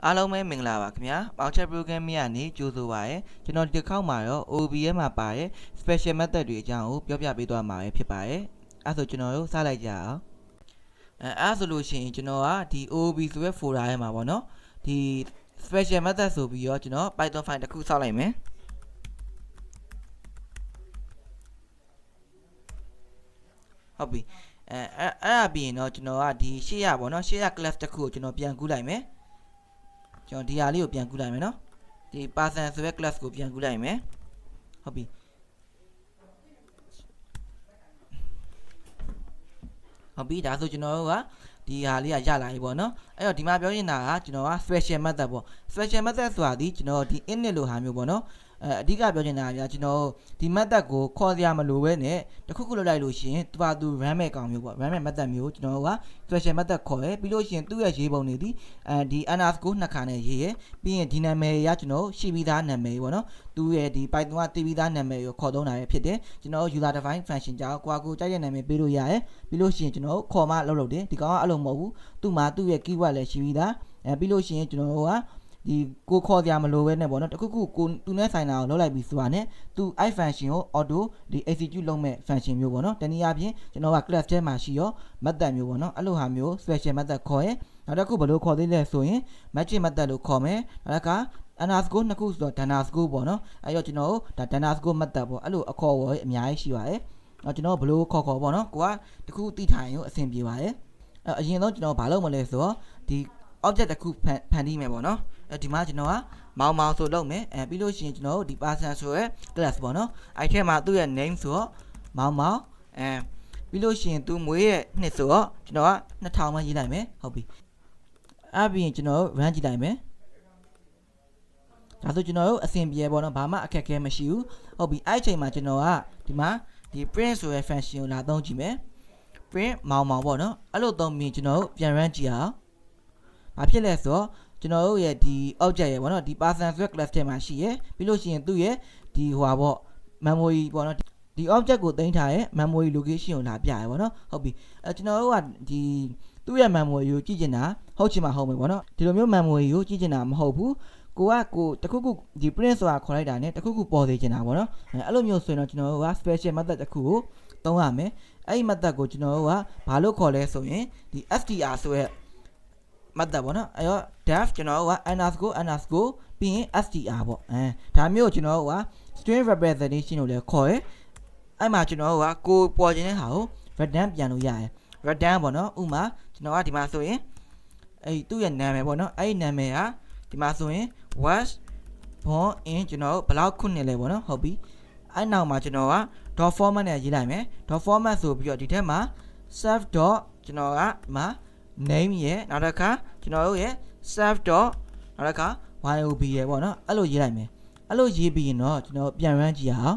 အားလုံးပဲမင်္ဂလာပါခင်ဗျာပေါင်ချက် program ကနေကြိုးဆိုပါရယ်ကျွန်တော်ဒီတစ်ခေါက်မှာတော့ OBS မှာပါတဲ့ special method တွေအကြောင်းကိုပြောပြပေးသွားမှာဖြစ်ပါတယ်အဲ့ဆိုကျွန်တော်တို့စလိုက်ကြအောင်အဲ့ဆိုလို့ရှိရင်ကျွန်တော်ကဒီ OB ဆိုတဲ့ folder ထဲမှာပေါ့နော်ဒီ special method ဆိုပြီးတော့ကျွန်တော် Python file တစ်ခုဆောက်လိုက်မယ်ဟုတ်ပြီအဲ့ဒါပြီးရင်တော့ကျွန်တော်ကဒီရှေ့ရပေါ့နော်ရှေ့ရ class တစ်ခုကိုကျွန်တော်ပြန်ကူးလိုက်မယ်ကျွန်တော်ဒီဟာလေးကိုပြန်ကူးလိုက်မယ်နော်ဒီ person ဆိုတဲ့ class ကိုပြန်ကူးလိုက်မယ်ဟုတ်ပြီဒါဆိုကျွန်တော်တို့ကဒီဟာလေးကရလာပြီပေါ့နော်အဲ့တော့ဒီမှာပြောနေတာကကျွန်တော်က special method ပေါ့ special method ဆိုတာဒီကျွန်တော်ဒီ init လို့ဟာမျိုးပေါ့နော်အဓိကပြောချင်တာကကျွန်တော်ဒီ method ကိုခေါ်စရာမလိုပဲနဲ့တခုခုလုပ်လိုက်လို့ရှိရင်သူ run မဲ့ကောင်မျိုးပေါ့ run မဲ့ method မျိုးကျွန်တော်က special method ခေါ်ရပြီးလို့ရှိရင်သူ့ရဲ့ရေးပုံတွေဒီဒီ underscore နှစ်ခါနဲ့ရေးရပြီးရင်ဒီနာမည်ရကျွန်တော်ရှိပြီးသားနာမည်ပေါ့နော်သူ့ရဲ့ဒီ Python ကတည်ပြီးသားနာမည်ကိုခေါ်သုံးတာပဲဖြစ်တယ်ကျွန်တော် user define function ကြောင့်ကိုကြိုက်တဲ့နာမည်ပေးလို့ရတယ်ပြီးလို့ရှိရင်ကျွန်တော်ခေါ်မှလုပ်တယ်ဒီကောင်ကအဲ့လိုမဟုတ်ဘူးသူ့မှာသူ့ရဲ့ keyword လည်းရှိပြီးသားပြီးလို့ရှိရင်ကျွန်တော်ကဒီကိုခေါ်ကြမလို့ပဲနဲ့ပေါ့နော်တခုခုကိုသူနဲ့ဆိုင်တာကိုလုပ်လိုက်ပြီးဆိုတာနဲ့သူ i function ကို auto ဒီ execute လုပ်မဲ့ function မျိုးပေါ့နော်တနည်းအားဖြင့်ကျွန်တော်က class ထဲမှာရှိရော method မျိုးပေါ့နော်အဲ့လိုဟာမျိုး special method ခေါ်ရင်နောက်တစ်ခုဘယ်လိုခေါ်သေးလဲဆိုရင် magic method လို့ခေါ်မယ်နောက်က underscore နှစ်ခုဆိုတော့ underscore ပေါ့နော်အဲ့တော့ကျွန်တော်ဒါ underscore method ပေါ့အဲ့လိုအခေါ်ဝေါ်အများကြီးရှိပါတယ်အဲ့ကျွန်တော်ဘယ်လိုခေါ်ပေါ့နော်ကိုကတခုတိထိုင်ကိုအဆင်ပြေပါတယ်အရင်ဆုံးကျွန်တော်ဘာလုပ်မလဲဆိုတော့ဒီ object တစ်ခုဖန်တီးမယ်ပေါ့နော်ဒီမှာကျွန်တော်ကမောင်ဆိုလုပ်မယ်ပြီးလို့ရှိရင်ကျွန်တော်ဒီ person ဆိုရဲ class ပေါ့နော်အဲ့ထဲမှာသူ့ရဲ့ name ဆိုတော့မောင်ပြီးလို့ရှိရင်သူမွေးရဲ့နှစ်ဆိုတော့ကျွန်တော်က2000မှရေးလိုက်မယ်ဟုတ်ပြီအဲ့ပြီးရင်ကျွန်တော် run ကြည့်လိုက်မယ်ဒါဆိုကျွန်တော်တို့အဆင်ပြေပေါ့နော်ဘာမှအခက်အခဲမရှိဘူးဟုတ်ပြီအဲ့အချိန်မှာကျွန်တော်ကဒီမှာဒီ print ဆိုရဲ function ကိုလာသုံးကြည့်မယ် print မောင်ပေါ့နော်အဲ့လိုသုံးပြီးကျွန်တော်တို့ပြန် run ကြည့်အောင်ဘာဖြစ်လဲဆိုတော့ကျွန်တော်တို့ရဲ့ဒီ object ရဲ့ပေါ့နော်ဒီ person ဆိုတဲ့ class ထဲမှာရှိရပြီးလို့ရှိရင်သူ့ရဲ့ဒီဟိုပါပေါ့ memory ပေါ့နော်ဒီ object ကိုတင်ထားရဲ့ memory location ကိုလာပြရပေါ့နော်ဟုတ်ပြီကျွန်တော်တို့ကဒီသူ့ရဲ့ memory ကိုကြည့်ချင်တာဟုတ်ချင်မှာဟုတ်မယ်ပေါ့နော်ဒီလိုမျိုး memory ကိုကြည့်ချင်တာမဟုတ်ဘူးကိုတခုခုဒီ print ဆိုတာခေါ်လိုက်တာ ਨੇ တခုခုပေါ်သေးချင်တာပေါ့နော်အဲ့လိုမျိုးဆိုရင်တော့ကျွန်တော်တို့က special method တခုကိုသုံးရမယ်အဲ့ဒီ method ကိုကျွန်တော်တို့ကဘာလို့ခေါ်လဲဆိုရင်ဒီ str ဆိုရဲmethod ပေါ့နော်အဲ့တော့ def ကျွန်တော်က underscore ပြီးရင် str ပေါ့ဒါမျိုးကျွန်တော်က string representation လို့လည်းခေါ်ရအဲ့မှာကျွန်တော်ကကိုပေါ်ခြင်းတဲ့ဟာကို return ပြန်လို့ရတယ် return ပေါ့နော်ဥမာကျွန်တော်ကဒီမှာဆိုရင်အဲ့သူ့ရဲ့နာမည်ပေါ့နော်အဲ့ဒီနာမည်ကဒီမှာဆိုရင် was born in ကျွန်တော်ဘယ်လောက်ခုနှစ်လဲပေါ့နော်ဟုတ်ပြီအဲ့နောက်မှာကျွန်တော်က dot format နဲ့ရေးလိုက်မယ် dot format ဆိုပြီးတော့ဒီထက်မှာ self dot ကျွန်တော်ကဒီမှာname ရဲ့နောက်တစ်ခါကျွန်တော်တို့ရဲ့ self dot နောက်တစ်ခါ yob ရဲ့ပေါ့နော်အဲ့လိုရေးလိုက်မယ်အဲ့လိုရေးပြီးရင်တော့ကျွန်တော်ပြန် run ကြည့်အောင်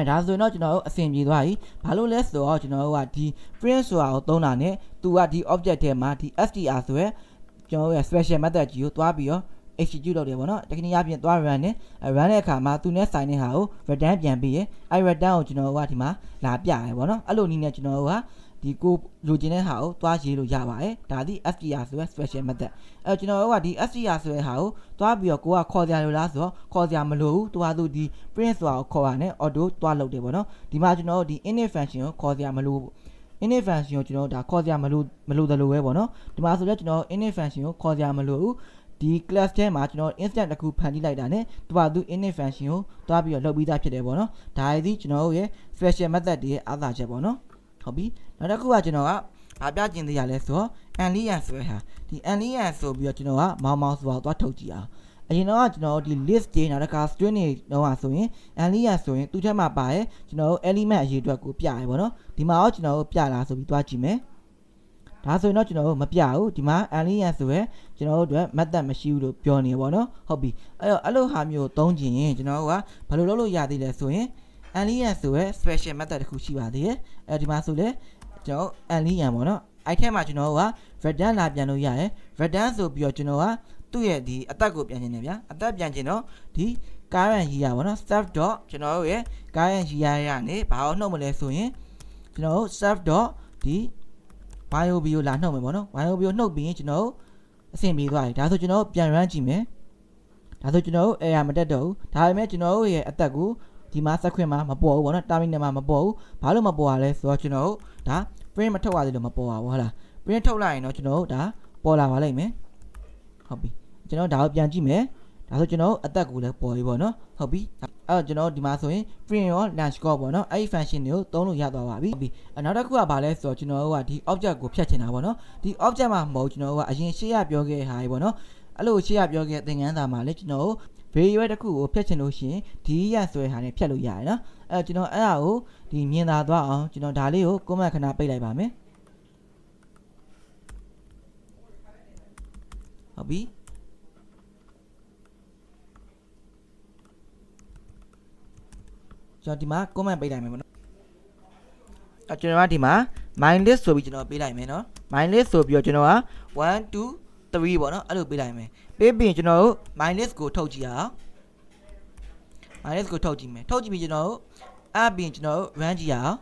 ဒါဆိုရင်တော့ကျွန်တော်တို့အဆင်ပြေသွားပြီဘာလို့လဲဆိုတော့ကျွန်တော်တို့ကဒီ print ဆိုတာကိုသုံးတာ ਨੇ သူကဒီ object ထဲမှာဒီ str ဆိုရဲကျွန်တော်တို့ရဲ့ special method ကြီးကိုတွားပြီးတော့ execute လုပ်တယ်ပေါ့နော်တကယ်ကြီးအပြင်တွား run နဲ့ run တဲ့အခါမှာသူနဲ့ဆိုင်တဲ့ဟာကို return ပြန်ပြီးရင်အဲ့ return ကိုကျွန်တော်တို့ကဒီမှာလာပြရပေါ့နော်အဲ့လိုနည်းနဲ့ကျွန်တော်တို့ကဒီကိုလိုချင်တဲ့ဟာကိုတွားရေးလို့ရပါတယ်ဒါဒီ str ဆိုတဲ့ special method အဲ့ကျွန်တော်တို့ကဒီ str ဆိုတဲ့ဟာကိုတွားပြီးတော့ကိုကခေါ်ကြလို့လားဆိုတော့ခေါ်ကြမလို့ဘူးသူဒီ print ဆိုတာကိုခေါ်ရနဲ့ auto တွားလုပ်တယ်ပေါ့နော်ဒီမှာကျွန်တော်တို့ဒီ init function ကိုခေါ်ကြမလို့init function ကိုကျွန်တော်ဒါခေါ်ကြမလို့တယ်လို့ပဲပေါ့နော်ဒီမှာဆိုတော့ကျွန်တော် init function ကိုခေါ်ကြမလို့ဒီ class ထဲမှာကျွန်တော် instant တစ်ခုဖန်တီးလိုက်တာ ਨੇ သူ init function ကိုတွားပြီးတော့လုပ်ပြီးသားဖြစ်တယ်ပေါ့နော်ဒါရည်ဒီကျွန်တော်တို့ရဲ့ special method တွေရဲ့အားသာချက်ပေါ့နော်ဟုတ်ပြီနောက်တစ်ခုကကျွန်တော်ကဘာပြကျင်သေးရလဲဆိုတော့ alien ဆိုတဲ့ဟာဒီ alien ဆိုပြီးတော့ကျွန်တော်ကမောင်ဆိုတော့သွားထုတ်ကြည့်အောင်အရင်တော့ကျွန်တော်ဒီ list တွေနောက်တစ်ခါ string တွေတော့ဆိုရင် alien ဆိုရင်သူ့ထက်မှာပါရဲ့ကျွန်တော်တို့ element အရေးအတွက်ကိုပြရပေါ့နော်ဒီမှာရောကျွန်တော်တို့ပြလာဆိုပြီးသွားကြည့်မယ်ဒါဆိုရင်တော့ကျွန်တော်တို့မပြဘူးဒီမှာ alien ဆိုရဲကျွန်တော်တို့အတွက် method မရှိဘူးလို့ပြောနေပေါ့နော်ဟုတ်ပြီအဲ့လိုဟာမျိုးသုံးချင်ရင်ကျွန်တော်တို့ကဘယ်လိုလုပ်လို့ရသေးလဲဆိုရင် alien ဆိုရဲ special method တခုရှိပါသေးတယ်ဒီမှာဆိုလဲကျွန်တော် alien ပေါ့နော်အဲ့ထဲမှာကျွန်တော်က return လာပြန်လို့ရတယ် return ဆိုပြီးတော့ကျွန်တော်ကသူ့ရဲ့ဒီအသက်ကိုပြန်ခြင်းတယ်ဗျာအသက်ပြန်ခြင်းတော့ဒီ current year ပေါ့နော် self dot ကျွန်တော်ရဲ့ current year ရနေဘာလို့နှုတ်မလဲဆိုရင်ကျွန်တော် self dot ဒီ yob ကိုလာနှုတ်မယ်ပေါ့နော် yob ကိုနှုတ်ပြီးရင်ကျွန်တော် အဆင်ပြေသွားပြီဒါဆိုကျွန်တော်ပြန် run ကြည့်မယ်ဒါဆိုကျွန်တော် error မတက်တော့ဘူးဒါပေမဲ့ကျွန်တော်ရဲ့အသက်ကိုဒီမှာ set ခွင့်မှာမပေါ်ဘူးပေါ့နော် terminal မှာမပေါ်ဘူးဘာလို့မပေါ်ရလဲဆိုတော့ကျွန်တော်ဒါ print မထုတ်ရသေးလို့မပေါ်ပါဘူးဟုတ်လား print ထုတ်လိုက်ရင်တော့ကျွန်တော်ဒါပေါ်လာပါလိမ့်မယ်ဟုတ်ပြီကျွန်တော်ဒါကိုပြန်ကြည့်မယ်ဒါဆိုကျွန်တော်အသက်ကိုလည်းပေါ်ပြီပေါ့နော်ဟုတ်ပြီအဲ့တော့ကျွန်တော်ဒီမှာဆိုရင် print ရော launch score ပေါ့နော်အဲ့ဒီ function တွေကိုသုံးလို့ရသွားပါပြီနောက်တစ်ခုကဘာလဲဆိုတော့ကျွန်တော်ကဒီ object ကိုဖြတ်ချင်တာပေါ့နော်ဒီ object မှာမဟုတ်ကျွန်တော်ကအရင်ရှေ့ရပြောခဲ့ဟာကြီးပေါ့နော်အဲ့လိုရှေ့ရပြောခဲ့သင်ခန်းစာမှာလေကျွန်တော် variable တစ်ခုကိုဖြတ်ချင်လို့ရှိရင်ဒီရဆွဲဟာနဲ့ဖြတ်လို့ရတယ်နော်အဲ့တော့ကျွန်တော်အဲ့ဒါကိုဒီမြင်သာသွားအောင်ကျွန်တော်ဒါလေးကို comment ခဏပိတ်လိုက်ပါမယ်ဟုတ်ပြီကျွန်တော်ဒီမှာ comment ပေးလိုက်မယ်ပေါ့နော်ကျွန်တော်ကဒီမှာ my list ဆိုပြီးကျွန်တော်ပေးလိုက်မယ်နော် my list ဆိုပြီးတော့ကျွန်တော်က1 2 3ပေါ့နော်အဲ့လိုပေးလိုက်မယ်ပေးပြီးရင်ကျွန်တော်တို့ my list ကိုထုတ်ကြည့်အောင် my list ကိုထုတ်ကြည့်မယ်ထုတ်ကြည့်ပြီးကျွန်တော်တို့အဲ့ပြီးရင်ကျွန်တော်တို့ run ကြည့်အောင်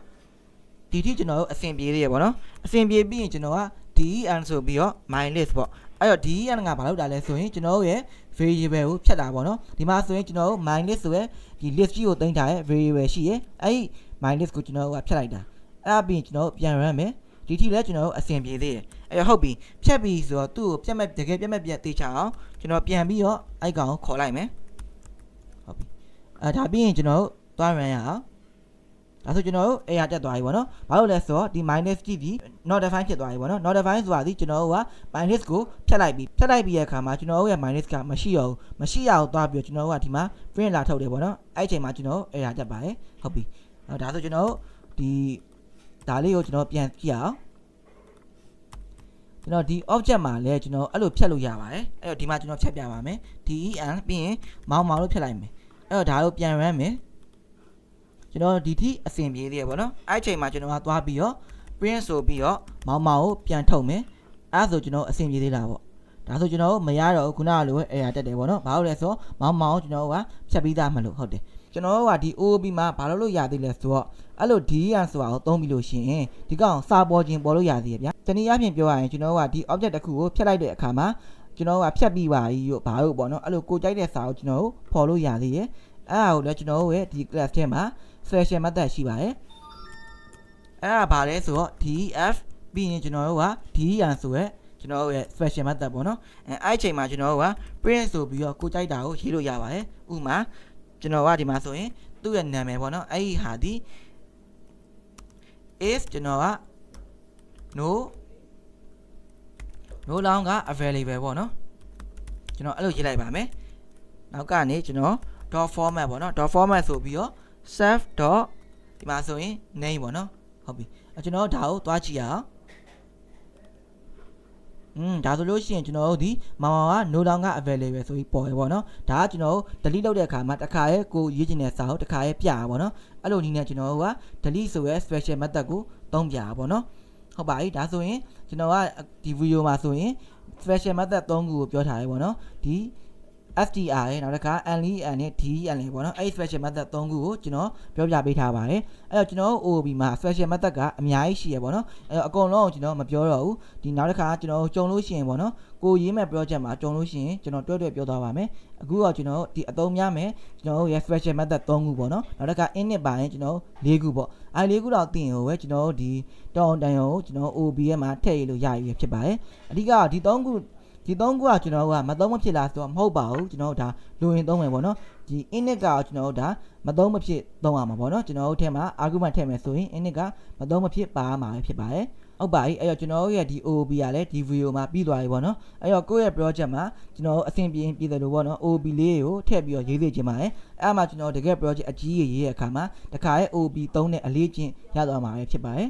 ဒီထိကျွန်တော်တို့အဆင်ပြေသေးရပေါ့နော်အဆင်ပြေပြီးရင်ကျွန်တော်က den ဆိုပြီးတော့ my list ပေါ့အဲ့တော့ den ကဘာလုပ်တာလဲဆိုရင်ကျွန်တော်တို့ရဲ့ variable ကိုဖြတ်တာပေါ့နော်ဒီမှာဆိုရင်ကျွန်တော်တို့ my list ဆိုရဲဒီ list ကြီးကိုတင်ထားရဲ့ variable ရှိရဲ့အဲ့ဒီ my list ကိုကျွန်တော်တို့ကဖြတ်လိုက်တာအဲ့ပြီးရင်ကျွန်တော်တို့ပြန် run မယ်ဒီထိလည်းကျွန်တော်တို့အဆင်ပြေသေးတယ်အဲ့တော့ဟုတ်ပြီဖြတ်ပြီးဆိုတော့သူ့ကိုပြတ်မဲ့တကယ်ပြတ်မဲ့တေချအောင်ကျွန်တော်ပြန်ပြီးတော့အဲ့ကောင်ကိုခေါ်လိုက်မယ်ဟုတ်ပြီဒါပြီးရင်ကျွန်တော်တို့သွား run ရအောင်ဒါဆိုကျွန်တော်တို့ error တက်သွားပြီပေါ့နော်ဘာလို့လဲဆိုတော့ဒီ minus ကြည့်ပြီး not define ဖြစ်သွားပြီပေါ့နော် not define ဆိုတာဒီကျွန်တော်တို့က minus ကိုဖြတ်လိုက်ပြီးရဲ့အခါမှာကျွန်တော်တို့ရဲ့ minus ကမရှိရအောင်သွားပြီးတော့ကျွန်တော်တို့ကဒီမှာ print လာထုတ်တယ်ပေါ့နော်အဲ့အချိန်မှာကျွန်တော်တို့ error တက်ပါတယ်ဟုတ်ပြီဒါဆိုကျွန်တော်တို့ဒီဒါလေးကိုကျွန်တော်ပြန်ကြည့်အောင်ကျွန်တော်ဒီ object မှာလည်းကျွန်တော်အဲ့လိုဖြတ်လို့ရပါတယ်အဲ့တော့ဒီမှာကျွန်တော်ဖြတ်ပြပါမယ် den ပြီးရင်မောင်းလို့ဖြတ်လိုက်မယ်အဲ့တော့ဒါကိုပြန် run မယ်ကျွန်တော်ဒီထိအဆင်ပြေသေးရပေါ့နော်အဲ့အချိန်မှာကျွန်တော်ကသွားပြီးတော့ print ဆိုပြီးတော့မောင်းကိုပြန်ထုတ်မယ်အဲ့ဆိုကျွန်တော်အဆင်ပြေသေးတာပေါ့ဒါဆိုကျွန်တော်မရတော့ခုနကလိုပဲ error တက်တယ်ပေါ့နော်ဘာလို့လဲဆိုတော့မောင်းကျွန်တော်ကဖြတ်ပြီးသားမလို့ဟုတ်တယ်ကျွန်တော်ကဒီ OOB မှာဘာလို့ရသေးလဲဆိုတော့အဲ့လို den ဆိုတာကိုသုံးပြီးလို့ရှိရင်ဒီကောင်စာပေါ်ခြင်းပေါ်လို့ရသေးရဗျာတနည်းအားဖြင့်ပြောရရင်ကျွန်တော်ကဒီ object တစ်ခုကိုဖြတ်လိုက်တဲ့အခါမှာကျွန်တော်ကဖြတ်ပြီးပါပြီဘာလို့ပေါ့နော်အဲ့လိုကိုကြိုက်တဲ့စာကိုကျွန်တော်ပေါ်လို့ရသေးရဲ့အဲ့ဒါကိုလည်းကျွန်တော်ရဲ့ဒီ class ထဲမှာ special method ရှိပါတယ်အဲ့ဒါဘာလဲဆိုတော့ def ပြီးရင်ကျွန်တော်တို့က den ဆိုရဲကျွန်တော်ရဲ့ special method ပေါ့နော်အဲ့အချိန်မှာကျွန်တော်တို့က print ဆိုပြီးတော့ကိုကြိုက်တာကိုရေးလို့ရပါတယ်ဥပမာကျွန်တော်ကဒီမှာဆိုရင်သူ့ရဲ့နာမည်ပေါ့နော်အဲ့ဒီဟာဒီ if ကျွန်တော်က no longer available ပေါ့နော်ကျွန်တော်အဲ့လိုရေးလိုက်ပါမယ်နောက်ကနေကျွန်တော် dot format ပေါ့နော် dot format ဆိုပြီးတော့ save dot ဒီမှာဆိုရင် name ပေါ့နော်ဟုတ်ပြီကျွန်တော်ဒါကိုသွားကြည့်အောင်ဒါဆိုလို့ရှိရင်ကျွန်တော်တို့ဒီမောင်က no longer available ဆိုပြီးပေါ်ရပေါ့နော်ဒါကကျွန်တော်တို့ delete လုပ်တဲ့အခါမှာတစ်ခါရဲကိုရေးချင်တဲ့စာကိုတစ်ခါရဲပြရပါပေါ့နော်အဲ့လိုနည်းနဲ့ကျွန်တော်တို့က delete ဆိုရဲ special method ကိုသုံးပြရပါပေါ့နော်ဟုတ်ပါပြီဒါဆိုရင်ကျွန်တော်ကဒီ video မှာဆိုရင် special method 3ခုကိုပြောထားရဲပေါ့နော်ဒီ str ရဲ့နောက်တစ်ခါ len နဲ့ den ပေါ့နော်အဲ့ special method 3ခုကိုကျွန်တော်ပြောပြပေးထားပါတယ်အဲ့တော့ကျွန်တော် OOB မှာ special method ကအများကြီးရှိရပေါ့နော်အဲ့တော့အကုန်လုံးကိုကျွန်တော်မပြောတော့ဘူးဒီနောက်တစ်ခါကျွန်တော်ကြုံလို့ရှိရင်ပေါ့နော်ကိုရေးမဲ့ project မှာကြုံလို့ရှိရင်ကျွန်တော်တွဲပြောသွားပါမယ်အခုတော့ကျွန်တော်ဒီအသုံးများမယ်ကျွန်တော်ရဲ့ special method 3ခုပေါ့နော်နောက်တစ်ခါ init ပါရင်ကျွန်တော်4ခုပေါ့အဲ့4ခုတော့သိရင်ဟိုပဲကျွန်တော်ဒီတောင်းတန်ရုံကိုကျွန်တော် OOB ရဲ့မှာထည့်ရလို့ရပြီဖြစ်ပါတယ်အဓိကဒီ3ခုကကျွန်တော်ကမသုံးမဖြစ်လားဆိုတော့မဟုတ်ပါဘူးကျွန်တော်တို့ဒါလိုရင်သုံးမယ်ပေါ့နော်ဒီ init ကကျွန်တော်တို့ဒါမသုံးမဖြစ်သုံးရမှာပေါ့နော်ကျွန်တော်တို့ထဲမှာ argument ထည့်မယ်ဆိုရင် init ကမသုံးမဖြစ်ပါမှာပဲဖြစ်ပါတယ်ဟုတ်ပါပြီအဲ့တော့ကျွန်တော်တို့ရဲ့ဒီ OOB ကလည်းဒီ video မှာပြီးသွားပြီပေါ့နော်အဲ့တော့ကိုယ့်ရဲ့ project မှာကျွန်တော်အဆင်ပြေတယ်လို့ပေါ့နော် OOB လေးကိုထည့်ပြီးတော့ရေးစေချင်ပါတယ်အဲ့မှာကျွန်တော်တကယ် project အကြီးကြီးရေးတဲ့အခါမှာတခါရဲ့ OOB 3နဲ့အလေးချင်းရသွားမှာပဲဖြစ်ပါတယ်